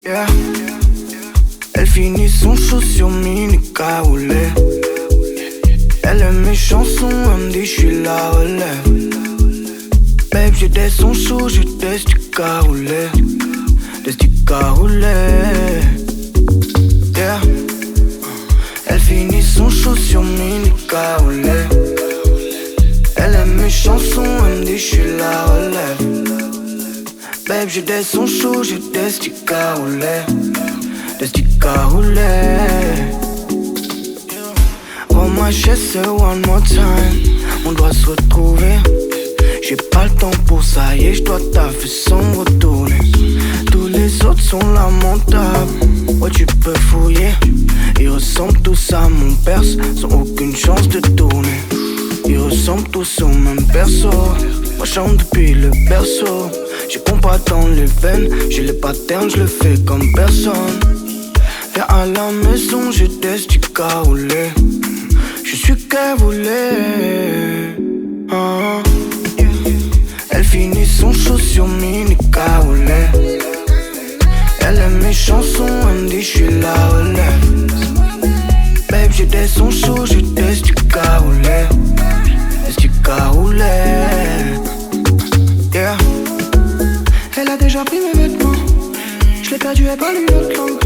Yeah. Elle finit son show sur mini caoulet. Elle aime mes chansons, elle me dit j'suis la relève. Babe, j'ai des sons chauds, j'ai des sticks à rouler. Des sticks à rouler. Yeah. Elle finit son show sur mini caoulet. Elle aime mes chansons, elle me dit j'suis la relève. Babe, j'ai des sons chauds, j'ai des sticks à rouler. Des sticks à rouler. Oh my shit, c'est one more time. On doit se retrouver. J'ai pas le temps pour ça, yeah, j'dois taffer sans me retourner. Tous les autres sont lamentables. Ouais, tu peux fouiller. Ils ressemblent tous à mon perse, sans aucune chance de tourner. Ils ressemblent tous au même perso. Moi chante depuis le berceau. J'ai pas dans les veines, j'ai les patterns, je le fais comme personne. Viens à la maison, j'ai des sticks à rouler. Je suis qu'elle voulait. Elle finit son show sur mini caoulet. Elle aime mes chansons, elle me dit j'suis la relève. Babe, j'ai des sons chauds, j'ai des sticks à rouler. Des sticks à rouler. Yeah. Elle a déjà pris mes vêtements. Je l'ai perdu, elle parle une autre langue.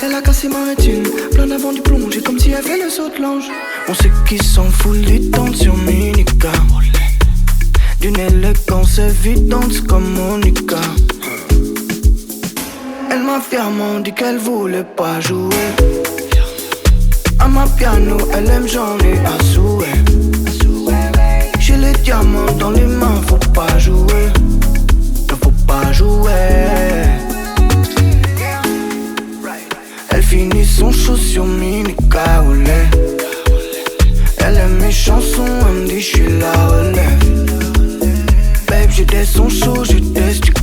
Elle a cassé ma rétine, plein d'avant du plongé, comme si elle fait le saut de l'ange. On sait qui s'en fout, les tentes sur Minica. D'une élégance évidente comme Monica. Elle m'a fièrement dit qu'elle voulait pas jouer. À ma piano, elle aime, j'en ai à souhait. J'ai les diamants dans les mains, faut pas jouer. Faut pas jouer. Elle finit son show sur mini caoulet. Elle aime mes chansons, elle me dit j'suis la relève. Babe, j'ai des sons chauds, j'ai des sticks